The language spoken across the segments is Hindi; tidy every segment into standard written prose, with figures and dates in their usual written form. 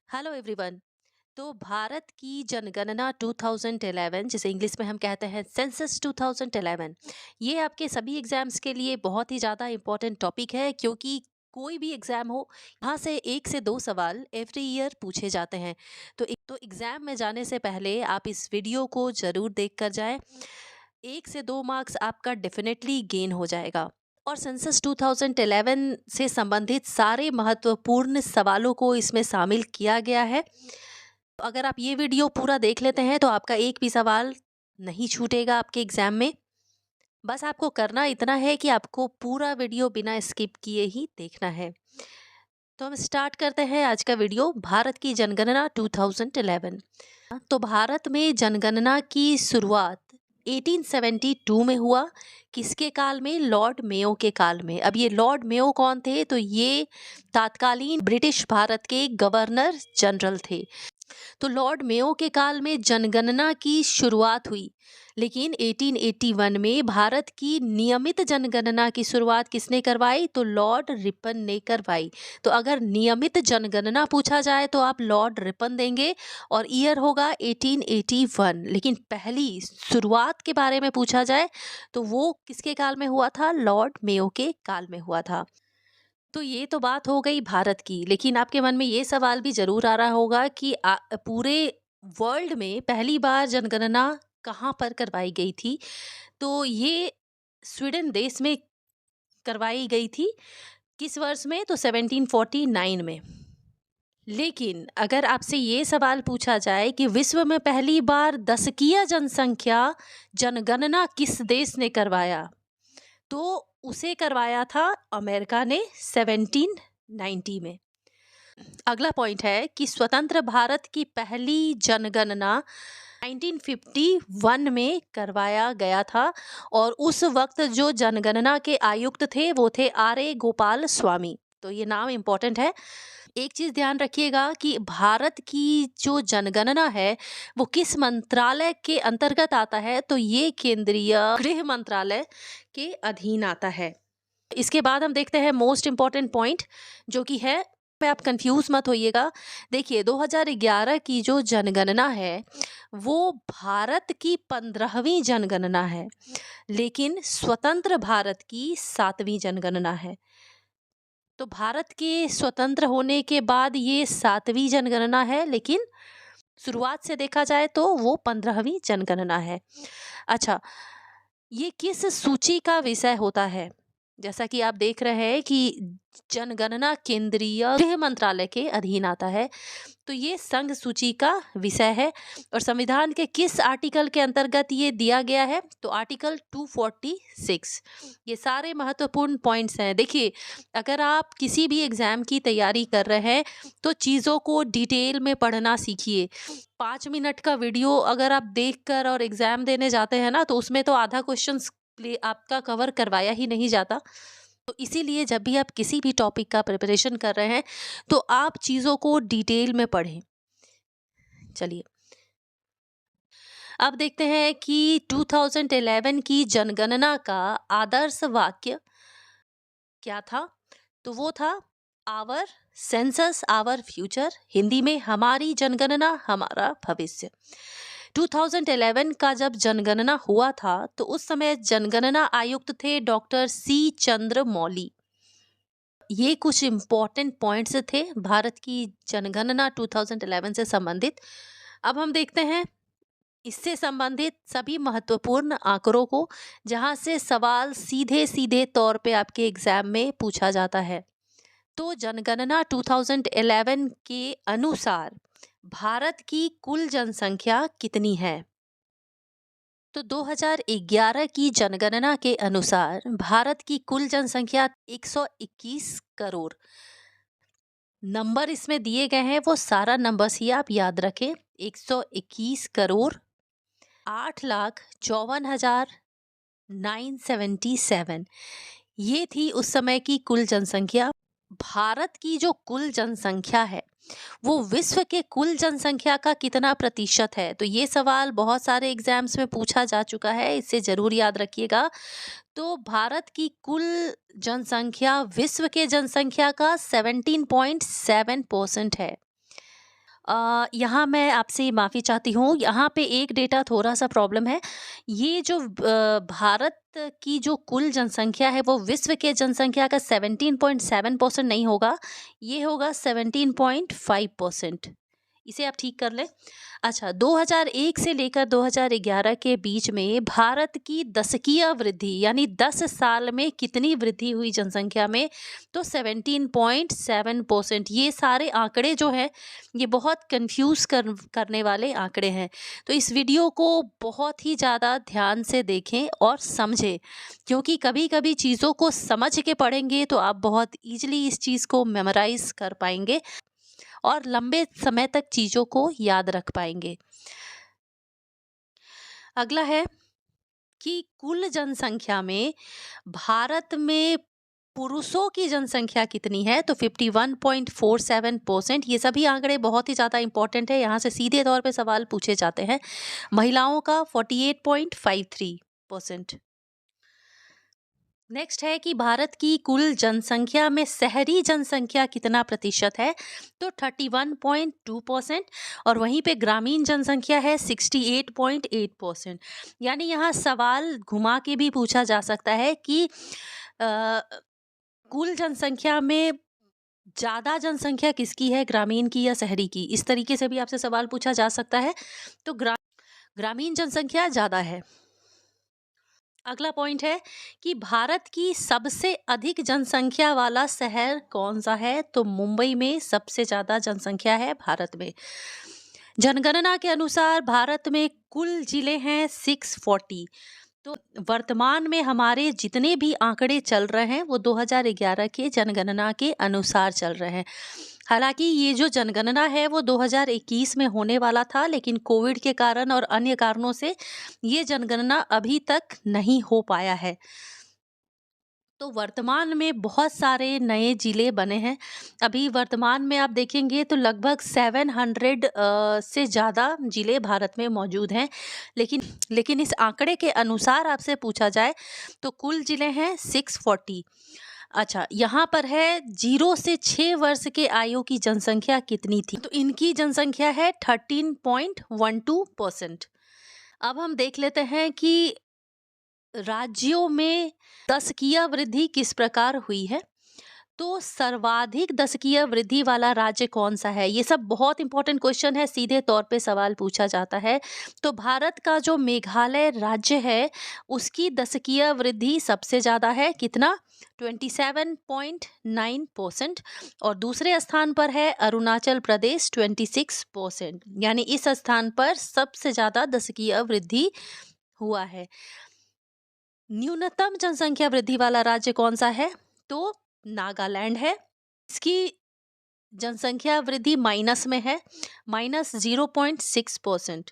Hello everyone. तो भारत की जनगणना 2011, जिसे इंग्लिश में हम कहते हैं सेंसस 2011, ये आपके सभी एग्जाम्स के लिए बहुत ही ज़्यादा इम्पोर्टेंट टॉपिक है, क्योंकि कोई भी एग्ज़ाम हो, यहाँ से एक से दो सवाल एवरी ईयर पूछे जाते हैं। तो एग्ज़ाम में जाने से पहले आप इस वीडियो को ज़रूर देख कर जाएं। एक से दो मार्क्स आपका डेफिनेटली गेन हो जाएगा। और सेंसस 2011 से संबंधित सारे महत्वपूर्ण सवालों को इसमें शामिल किया गया है। अगर आप ये वीडियो पूरा देख लेते हैं तो आपका एक भी सवाल नहीं छूटेगा आपके एग्जाम में। बस आपको करना इतना है कि आपको पूरा वीडियो बिना स्किप किए ही देखना है। तो हम स्टार्ट करते हैं आज का वीडियो, भारत की जनगणना 2011। तो भारत में जनगणना की शुरुआत 1872 में हुआ। किसके काल में? लॉर्ड मेयो के काल में। अब ये लॉर्ड मेयो कौन थे? तो ये तत्कालीन ब्रिटिश भारत के गवर्नर जनरल थे। तो लॉर्ड मेयो के काल में जनगणना की शुरुआत हुई, लेकिन 1881 में भारत की नियमित जनगणना की शुरुआत किसने करवाई? तो लॉर्ड रिपन ने करवाई। तो अगर नियमित जनगणना पूछा जाए तो आप लॉर्ड रिपन देंगे और ईयर होगा 1881। लेकिन पहली शुरुआत के बारे में पूछा जाए तो वो किसके काल में हुआ था? लॉर्ड मेयो के काल में हुआ था। तो ये तो बात हो गई भारत की, लेकिन आपके मन में ये सवाल भी जरूर आ रहा होगा कि पूरे वर्ल्ड में पहली बार जनगणना कहाँ पर करवाई गई थी? तो ये स्वीडन देश में करवाई गई थी। किस वर्ष में? तो 1749 में। लेकिन अगर आपसे ये सवाल पूछा जाए कि विश्व में पहली बार दशकीय जनसंख्या जनगणना किस देश ने करवाया, तो उसे करवाया था अमेरिका ने 1790 में। अगला पॉइंट है कि स्वतंत्र भारत की पहली जनगणना 1951 में करवाया गया था और उस वक्त जो जनगणना के आयुक्त थे वो थे R.A. गोपाल स्वामी। तो ये नाम इम्पोर्टेंट है। एक चीज ध्यान रखिएगा कि भारत की जो जनगणना है वो किस मंत्रालय के अंतर्गत आता है? तो ये केंद्रीय गृह मंत्रालय के अधीन आता है। इसके बाद हम देखते हैं मोस्ट इम्पॉर्टेंट पॉइंट, जो कि है, पे आप कंफ्यूज मत होइएगा। देखिए, 2011 की जो जनगणना है वो भारत की 15वीं जनगणना है, लेकिन स्वतंत्र भारत की 7वीं जनगणना है। तो भारत के स्वतंत्र होने के बाद ये 7वीं जनगणना है, लेकिन शुरुआत से देखा जाए तो वो 15वीं जनगणना है। अच्छा, ये किस सूची का विषय होता है? जैसा कि आप देख रहे हैं कि जनगणना केंद्रीय गृह मंत्रालय के अधीन आता है, तो ये संघ सूची का विषय है। और संविधान के किस आर्टिकल के अंतर्गत ये दिया गया है? तो आर्टिकल 246। ये सारे महत्वपूर्ण पॉइंट्स हैं। देखिए, अगर आप किसी भी एग्जाम की तैयारी कर रहे हैं तो चीज़ों को डिटेल में पढ़ना सीखिए। 5 मिनट का वीडियो अगर आप देखकर और एग्जाम देने जाते हैं ना, तो उसमें तो आधा क्वेश्चन आपका कवर करवाया ही नहीं जाता। तो इसीलिए जब भी आप किसी भी टॉपिक का प्रिपरेशन कर रहे हैं तो आप चीज़ों को डिटेल में पढ़ें। चलिए, अब देखते हैं कि 2011 की जनगणना का आदर्श वाक्य क्या था। तो वो था, our census our future, Hindi में हमारी जनगणना हमारा भविष्य। 2011 का जब जनगणना हुआ था तो उस समय जनगणना आयुक्त थे डॉक्टर C चंद्र मौली। ये कुछ इम्पोर्टेंट पॉइंट्स थे भारत की जनगणना 2011 से संबंधित। अब हम देखते हैं इससे संबंधित सभी महत्वपूर्ण आंकड़ों को, जहां से सवाल सीधे सीधे तौर पे आपके एग्जाम में पूछा जाता है। तो जनगणना 2011 के अनुसार भारत की कुल जनसंख्या कितनी है? तो 2011 की जनगणना के अनुसार भारत की कुल जनसंख्या 121 करोड़। नंबर इसमें दिए गए हैं वो सारा नंबर्स ही आप याद रखें। 121 करोड़ 8,54,977, ये थी उस समय की कुल जनसंख्या। भारत की जो कुल जनसंख्या है वो विश्व के कुल जनसंख्या का कितना प्रतिशत है? तो ये सवाल बहुत सारे एग्जाम्स में पूछा जा चुका है, इसे जरूर याद रखिएगा। तो भारत की कुल जनसंख्या विश्व के जनसंख्या का 17.7% है। यहाँ मैं आपसे माफ़ी चाहती हूँ, यहाँ पे एक डेटा थोड़ा-सा प्रॉब्लम है। ये जो भारत की जो कुल जनसँख्या है, वो विश्व के जनसँख्या का 17.7% नहीं होगा, ये होगा 17.5%। इसे आप ठीक कर लें। अच्छा, 2001 से लेकर 2011 के बीच में भारत की दशकीय वृद्धि यानी 10 साल में कितनी वृद्धि हुई जनसंख्या में? तो 17.7%। ये सारे आंकड़े जो हैं, ये बहुत कंफ्यूज करने वाले आंकड़े हैं। तो इस वीडियो को बहुत ही ज़्यादा ध्यान से देखें और समझें, क्योंकि कभी-कभी चीज़ों को समझ के पढ़ेंगे तो आप बहुत ईज़िली इस चीज़ को मेमोराइज़ कर पाएँगे और लंबे समय तक चीज़ों को याद रख पाएँगे। अगला है कि कुल जनसंख्या में भारत में पुरुषों की जनसंख्या कितनी है? तो 51.47%। ये सभी आंकड़े बहुत ही ज़्यादा इंपॉर्टेंट है, यहाँ से सीधे तौर पे सवाल पूछे जाते हैं। महिलाओं का 48.53%। नेक्स्ट है कि भारत की कुल जनसंख्या में शहरी जनसंख्या कितना प्रतिशत है? तो 31.2%। और वहीं पे ग्रामीण जनसंख्या है 68.8%। यानी यहाँ सवाल घुमा के भी पूछा जा सकता है कि कुल जनसंख्या में ज़्यादा जनसंख्या किसकी है, ग्रामीण की या शहरी की? इस तरीके से भी आपसे सवाल पूछा जा सकता है। तो ग्रामीण जनसंख्या ज़्यादा है। अगला पॉइंट है कि भारत की सबसे अधिक जनसंख्या वाला शहर कौन सा है? तो मुंबई में सबसे ज़्यादा जनसंख्या है भारत में। जनगणना के अनुसार भारत में कुल जिले हैं 640। तो वर्तमान में हमारे जितने भी आंकड़े चल रहे हैं वो 2011 के जनगणना के अनुसार चल रहे हैं। हालांकि ये जो जनगणना है वो 2021 में होने वाला था, लेकिन कोविड के कारण और अन्य कारणों से ये जनगणना अभी तक नहीं हो पाया है। तो वर्तमान में बहुत सारे नए जिले बने हैं। अभी वर्तमान में आप देखेंगे तो लगभग 700 से ज़्यादा जिले भारत में मौजूद हैं। लेकिन लेकिन इस आंकड़े के अनुसार आपसे पूछा जाए तो कुल जिले हैं 640। अच्छा, यहाँ पर है 0 से 6 वर्ष के आयु की जनसंख्या कितनी थी? तो इनकी जनसंख्या है 13.12%। अब हम देख लेते हैं कि राज्यों में दशकीय वृद्धि किस प्रकार हुई है। तो सर्वाधिक दशकीय वृद्धि वाला राज्य कौन सा है? ये सब बहुत इंपॉर्टेंट क्वेश्चन है, सीधे तौर पे सवाल पूछा जाता है। तो भारत का जो मेघालय राज्य है उसकी दशकीय वृद्धि सबसे ज़्यादा है, कितना? 27.9%। और दूसरे स्थान पर है अरुणाचल प्रदेश 26%। यानी इस स्थान पर सबसे ज़्यादा दशकीय वृद्धि हुआ है। न्यूनतम जनसंख्या वृद्धि वाला राज्य कौन सा है? तो नागालैंड है। इसकी जनसंख्या वृद्धि माइनस में है, -0.6%।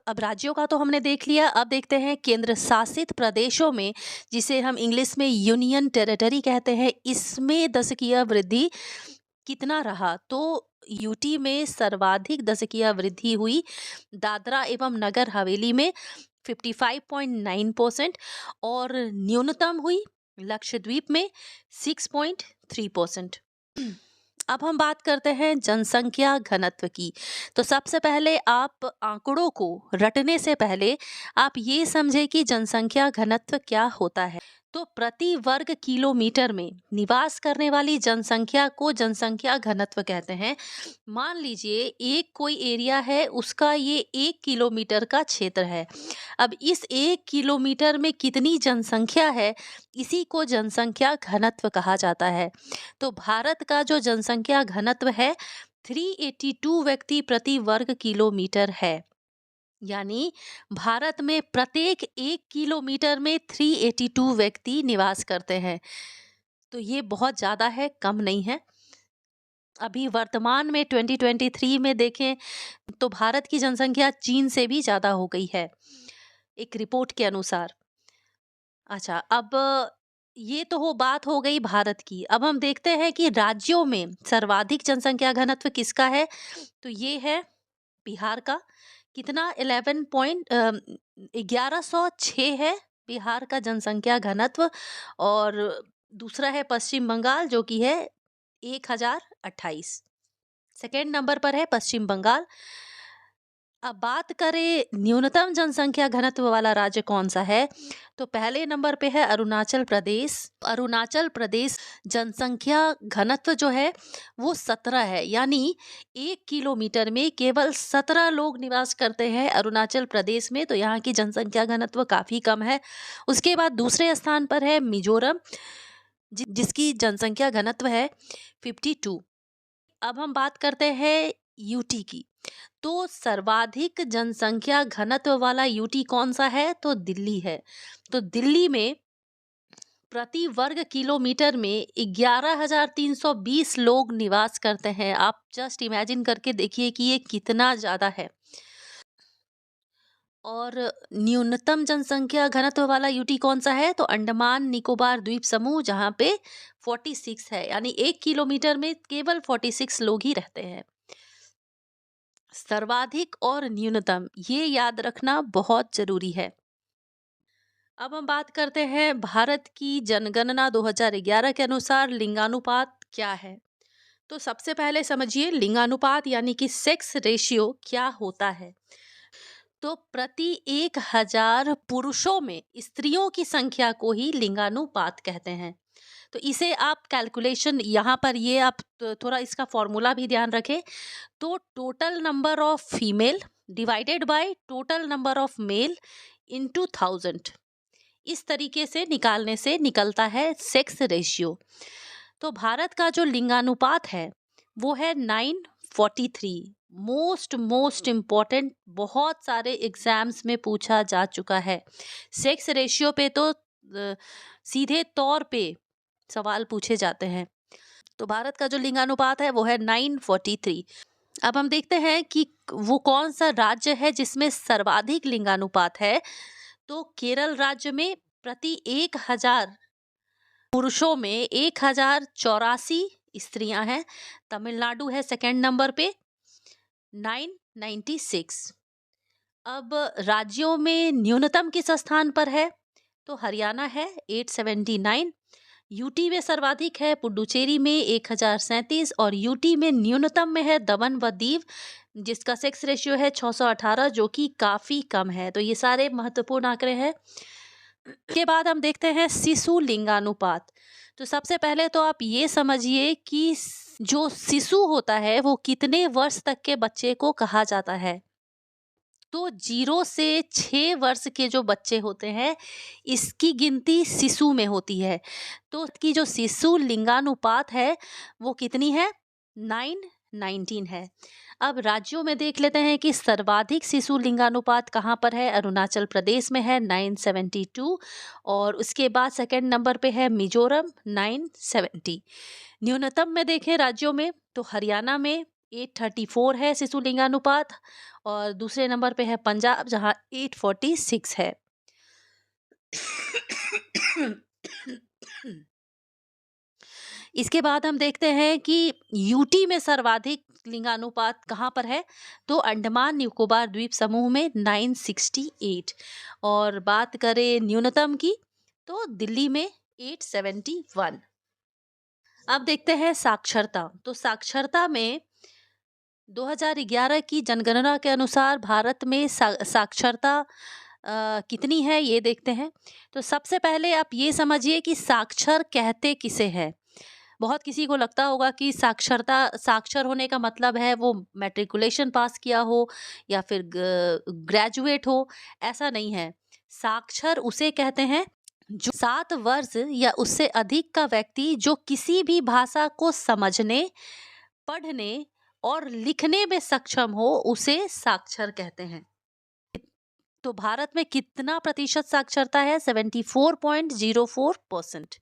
अब राज्यों का तो हमने देख लिया, अब देखते हैं केंद्र शासित प्रदेशों में, जिसे हम इंग्लिश में यूनियन टेरिटरी कहते हैं, इसमें दशकीय वृद्धि कितना रहा? तो यूटी में सर्वाधिक दशकीय वृद्धि हुई, दादरा एवं नगर हवेली में 55.9%। और न्यूनतम हुई लक्षद्वीप में 6.3%। अब हम बात करते हैं जनसंख्या घनत्व की। तो सबसे पहले आप आंकड़ों को रटने से पहले आप ये समझे कि जनसंख्या घनत्व क्या होता है। तो प्रति वर्ग किलोमीटर में निवास करने वाली जनसंख्या को जनसंख्या घनत्व कहते हैं। मान लीजिए एक कोई एरिया है, उसका ये 1 किलोमीटर का क्षेत्र है। अब इस 1 किलोमीटर में कितनी जनसंख्या है, इसी को जनसंख्या घनत्व कहा जाता है। तो भारत का जो जनसंख्या घनत्व है 382 व्यक्ति प्रति वर्ग किलोमीटर है। यानी भारत में प्रत्येक 1 किलोमीटर में 382 व्यक्ति निवास करते हैं। तो ये बहुत ज़्यादा है, कम नहीं है। अभी वर्तमान में 2023 में देखें तो भारत की जनसंख्या चीन से भी ज़्यादा हो गई है, एक रिपोर्ट के अनुसार। अच्छा, अब ये तो बात हो गई भारत की। अब हम देखते हैं कि राज्यों में सर्वाधिक जनसंख्या घनत्व किसका है। तो ये है बिहार का, कितना? 1106 है बिहार का जनसंख्या घनत्व। और दूसरा है पश्चिम बंगाल जो कि है 1028। सेकेंड नंबर पर है पश्चिम बंगाल। अब बात करें न्यूनतम जनसंख्या घनत्व वाला राज्य कौन सा है, तो पहले नंबर पे है अरुणाचल प्रदेश। अरुणाचल प्रदेश जनसंख्या घनत्व जो है वो 17 है, यानी 1 किलोमीटर में केवल 17 लोग निवास करते हैं अरुणाचल प्रदेश में। तो यहाँ की जनसंख्या घनत्व काफ़ी कम है। उसके बाद दूसरे स्थान पर है मिजोरम, जिसकी जनसंख्या घनत्व है 52। अब हम बात करते हैं यूटी की। तो सर्वाधिक जनसंख्या घनत्व वाला यूटी कौन सा है, तो दिल्ली है। तो दिल्ली में प्रति वर्ग किलोमीटर में 11,320 लोग निवास करते हैं। आप जस्ट इमेजिन करके देखिए कि ये कितना ज़्यादा है। और न्यूनतम जनसंख्या घनत्व वाला यूटी कौन सा है, तो अंडमान निकोबार द्वीप समूह, जहाँ पे 46 है, यानी 1 किलोमीटर में केवल 46 लोग ही रहते हैं। सर्वाधिक और न्यूनतम ये याद रखना बहुत जरूरी है। अब हम बात करते हैं भारत की जनगणना 2011 के अनुसार लिंगानुपात क्या है। तो सबसे पहले समझिए लिंगानुपात यानी कि सेक्स रेशियो क्या होता है। तो प्रति 1,000 पुरुषों में स्त्रियों की संख्या को ही लिंगानुपात कहते हैं। तो इसे आप कैलकुलेशन यहाँ पर ये आप थोड़ा इसका फॉर्मूला भी ध्यान रखें। तो total number of female divided by total number of male into 1000, इस तरीके से निकालने से निकलता है सेक्स रेशियो। तो भारत का जो लिंगानुपात है वो है 9:43। मोस्ट इम्पॉर्टेंट, बहुत सारे एग्जाम्स में पूछा जा चुका है। सेक्स रेशियो पे तो सीधे तौर पे सवाल पूछे जाते हैं। तो भारत का जो लिंगानुपात है वो है 9:43। अब हम देखते हैं कि वो कौन सा राज्य है जिसमें सर्वाधिक लिंगानुपात है। तो केरल राज्य में प्रति 1,000 पुरुषों में 1,084 स्त्रियां हैं। तमिलनाडु है सेकंड नंबर पे 996। अब राज्यों में न्यूनतम किस स्थान पर है, तो हरियाणा है 879। यूटी में सर्वाधिक है पुडुचेरी में 1,037 और यूटी में न्यूनतम में है दमन व दीव, जिसका सेक्स रेशियो है 618, जो कि काफ़ी कम है। तो ये सारे महत्वपूर्ण आंकड़े हैं। के बाद हम देखते हैं शिशु लिंगानुपात। तो सबसे पहले तो आप ये समझिए कि जो शिशु होता है वो कितने वर्ष तक के बच्चे को कहा जाता है। तो 0 से 6 वर्ष के जो बच्चे होते हैं इसकी गिनती शिशु में होती है। तो की जो शिशु लिंगानुपात है वो कितनी है, 9:19 है। अब राज्यों में देख लेते हैं कि सर्वाधिक शिशु लिंगानुपात कहाँ पर है। अरुणाचल प्रदेश में है 972 और उसके बाद सेकंड नंबर पे है मिजोरम 970। न्यूनतम में देखें राज्यों में तो हरियाणा में 834 है शिशु लिंगानुपात और दूसरे नंबर पे है पंजाब जहां 846 है। इसके बाद हम देखते हैं कि यूटी में सर्वाधिक लिंगानुपात कहाँ पर है, तो अंडमान निकोबार द्वीप समूह में 968 और बात करें न्यूनतम की तो दिल्ली में 871। अब देखते हैं साक्षरता। तो साक्षरता में 2011 की जनगणना के अनुसार भारत में साक्षरता कितनी है ये देखते हैं। तो सबसे पहले आप ये समझिए कि साक्षर कहते किसे हैं। बहुत किसी को लगता होगा कि साक्षर होने का मतलब है वो मैट्रिकुलेशन पास किया हो या फिर ग्रेजुएट हो। ऐसा नहीं है। साक्षर उसे कहते हैं जो 7 वर्ष या उससे अधिक का व्यक्ति जो किसी भी भाषा को समझने, पढ़ने और लिखने में सक्षम हो उसे साक्षर कहते हैं। तो भारत में कितना प्रतिशत साक्षरता है, 74.04%।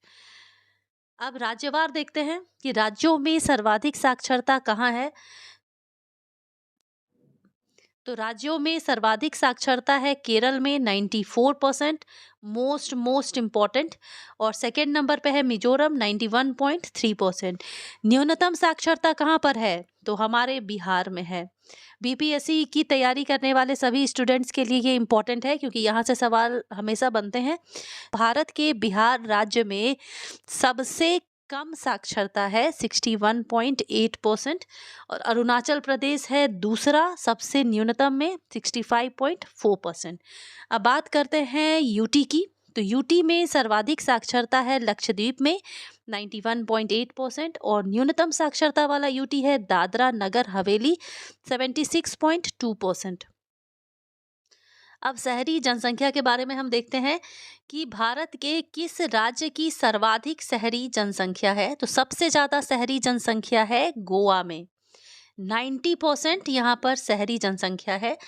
अब राज्यवार देखते हैं कि राज्यों में सर्वाधिक साक्षरता कहाँ है। तो राज्यों में सर्वाधिक साक्षरता है केरल में 94%, मोस्ट इम्पॉर्टेंट, और सेकंड नंबर पे है मिजोरम 91.3%। न्यूनतम साक्षरता कहाँ पर है, तो हमारे बिहार में है। बीपीएससी की तैयारी करने वाले सभी स्टूडेंट्स के लिए ये इम्पॉर्टेंट है क्योंकि यहाँ से सवाल हमेशा बनते हैं। भारत के बिहार राज्य में सबसे कम साक्षरता है 61.8%, और अरुणाचल प्रदेश है दूसरा सबसे न्यूनतम में 65.4%। अब बात करते हैं यूटी की। तो यूटी में सर्वाधिक साक्षरता है लक्षद्वीप में 91.8%, और न्यूनतम साक्षरता वाला यूटी है दादरा नगर हवेली 76.2%। अब शहरी जनसंख्या के बारे में हम देखते हैं कि भारत के किस राज्य की सर्वाधिक शहरी जनसंख्या है। तो सबसे ज़्यादा शहरी जनसंख्या है गोवा में, 90% यहाँ पर शहरी जनसंख्या है।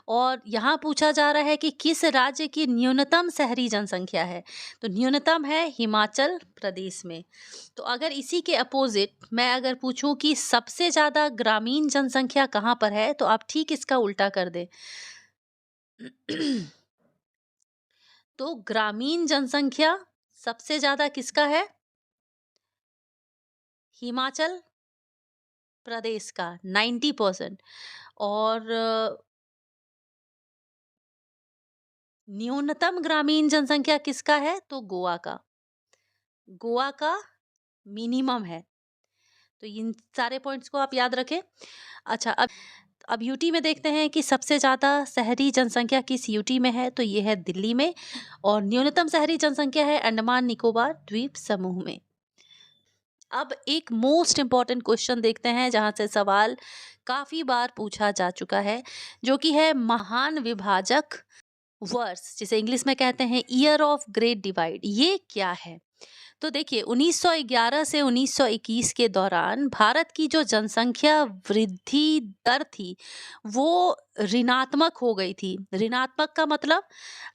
और यहाँ पूछा जा रहा है कि किस राज्य की न्यूनतम शहरी जनसंख्या है। तो न्यूनतम है हिमाचल प्रदेश में। तो अगर इसी के अपोजिट मैं अगर पूछूं कि सबसे ज़्यादा ग्रामीण जनसंख्या कहाँ पर है, तो आप ठीक इसका उल्टा कर दें। तो ग्रामीण जनसंख्या सबसे ज्यादा किसका है? हिमाचल प्रदेश का 90%। और न्यूनतम ग्रामीण जनसंख्या किसका है? तो गोवा का। गोवा का मिनिमम है। तो इन सारे पॉइंट्स को आप याद रखें। अच्छा, अब यूटी में देखते हैं कि सबसे ज़्यादा शहरी जनसंख्या किस यूटी में है। तो ये है दिल्ली में, और न्यूनतम शहरी जनसंख्या है अंडमान निकोबार द्वीप समूह में। अब एक मोस्ट इम्पॉर्टेंट क्वेश्चन देखते हैं जहां से सवाल काफ़ी बार पूछा जा चुका है, जो कि है महान विभाजक वर्ष, जिसे इंग्लिश में कहते हैं ईयर ऑफ ग्रेट डिवाइड। ये क्या है? तो देखिए, 1911 से 1921 के दौरान भारत की जो जनसंख्या वृद्धि दर थी वो ऋणात्मक हो गई थी। ऋणात्मक का मतलब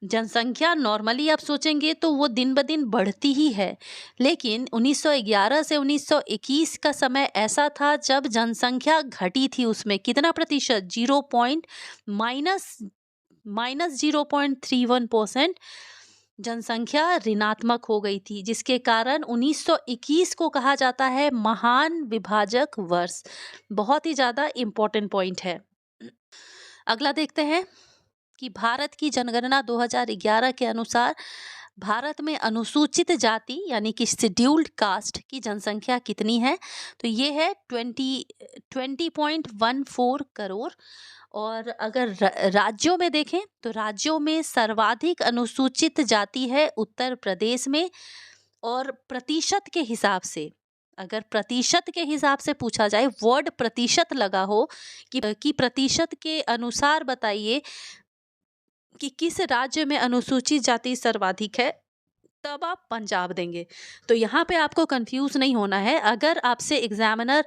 जनसंख्या नॉर्मली आप सोचेंगे तो वो दिन ब दिन बढ़ती ही है, लेकिन 1911 से 1921 का समय ऐसा था जब जनसंख्या घटी थी। उसमें कितना प्रतिशत? माइनस 0.31% जनसंख्या ऋणात्मक हो गई थी, जिसके कारण 1921 को कहा जाता है महान विभाजक वर्ष। बहुत ही ज़्यादा इम्पोर्टेंट पॉइंट है। अगला देखते हैं कि भारत की जनगणना 2011 के अनुसार भारत में अनुसूचित जाति यानी कि शेड्यूल्ड कास्ट की जनसंख्या कितनी है। तो ये है 20.14 करोड़। और अगर राज्यों में देखें तो राज्यों में सर्वाधिक अनुसूचित जाति है उत्तर प्रदेश में। और प्रतिशत के हिसाब से, अगर प्रतिशत के हिसाब से पूछा जाए, वर्ड प्रतिशत लगा हो कि प्रतिशत के अनुसार बताइए कि किस राज्य में अनुसूचित जाति सर्वाधिक है, तब आप पंजाब देंगे। तो यहाँ पे आपको कंफ्यूज नहीं होना है। अगर आपसे एग्जामिनर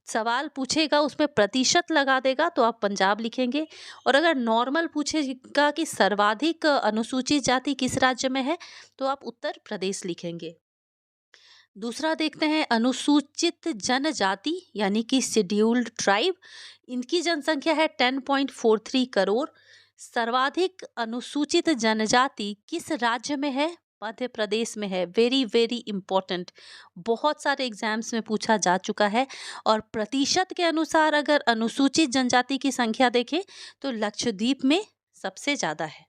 सवाल पूछेगा उसमें प्रतिशत लगा देगा तो आप पंजाब लिखेंगे, और अगर नॉर्मल पूछेगा कि सर्वाधिक अनुसूचित जाति किस राज्य में है तो आप उत्तर प्रदेश लिखेंगे। दूसरा देखते हैं अनुसूचित जनजाति यानी कि शेड्यूल्ड ट्राइब। इनकी जनसंख्या है 10.43 करोड़। सर्वाधिक अनुसूचित जनजाति किस राज्य में है? मध्य प्रदेश में है। वेरी वेरी इंपॉर्टेंट, बहुत सारे एग्जाम्स में पूछा जा चुका है। और प्रतिशत के अनुसार अगर अनुसूचित जनजाति की संख्या देखें तो लक्षद्वीप में सबसे ज़्यादा है।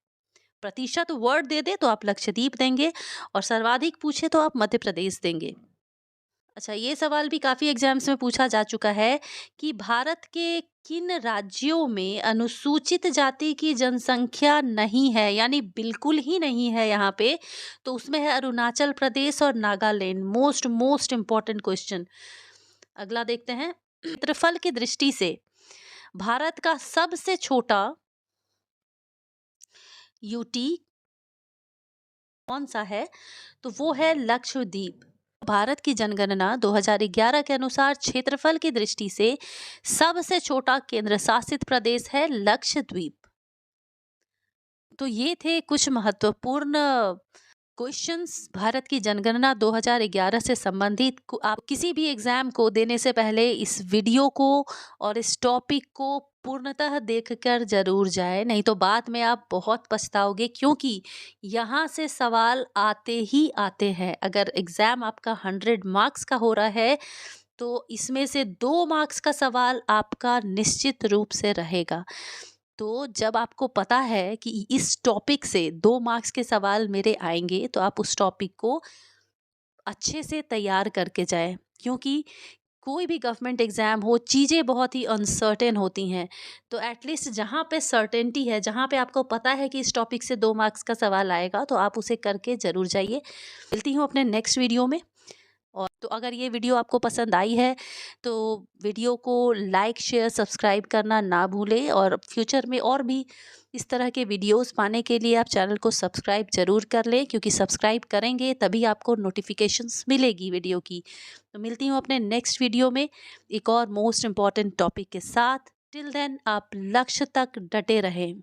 प्रतिशत वर्ड दे दे तो आप लक्षद्वीप देंगे, और सर्वाधिक पूछे तो आप मध्य प्रदेश देंगे। अच्छा, ये सवाल भी काफ़ी एग्जाम्स में पूछा जा चुका है कि भारत के किन राज्यों में अनुसूचित जाति की जनसंख्या नहीं है, यानी बिल्कुल ही नहीं है यहाँ पे। तो उसमें है अरुणाचल प्रदेश और नागालैंड। Most important question. अगला देखते हैं, क्षेत्रफल की दृष्टि से भारत का सबसे छोटा यूटी कौन सा है? तो वो है लक्षद्वीप। भारत की जनगणना 2011 के अनुसार क्षेत्रफल की दृष्टि से सबसे छोटा केंद्र शासित प्रदेश है लक्षद्वीप। तो ये थे कुछ महत्वपूर्ण क्वेश्चंस भारत की जनगणना 2011 से संबंधित। आप किसी भी एग्जाम को देने से पहले इस वीडियो को और इस टॉपिक को पूर्णतः देखकर जरूर जाए, नहीं तो बाद में आप बहुत पछताओगे, क्योंकि यहाँ से सवाल आते ही आते हैं। अगर एग्जाम आपका 100 मार्क्स का हो रहा है तो इसमें से 2 मार्क्स का सवाल आपका निश्चित रूप से रहेगा। तो जब आपको पता है कि इस टॉपिक से 2 मार्क्स के सवाल मेरे आएंगे तो आप उस टॉपिक को अच्छे से तैयार करके जाएँ, क्योंकि कोई भी गवर्नमेंट एग्ज़ाम हो, चीज़ें बहुत ही अनसर्टेन होती हैं। तो एटलीस्ट जहाँ पे सर्टेनिटी है, जहाँ पे आपको पता है कि इस टॉपिक से 2 मार्क्स का सवाल आएगा, तो आप उसे करके ज़रूर जाइए। मिलती हूँ अपने नेक्स्ट वीडियो में। और तो अगर ये वीडियो आपको पसंद आई है, तो वीडियो को लाइक, शेयर, सब्सक्राइब करना ना भूलें, और फ्यूचर में और भी इस तरह के वीडियोस पाने के लिए आप चैनल को सब्सक्राइब ज़रूर कर लें, क्योंकि सब्सक्राइब करेंगे तभी आपको नोटिफिकेशंस मिलेगी वीडियो की। तो मिलती हूँ अपने नेक्स्ट वीडियो में एक और मोस्ट इम्पॉर्टेंट टॉपिक के साथ। टिल देन आप लक्ष्य तक डटे रहें।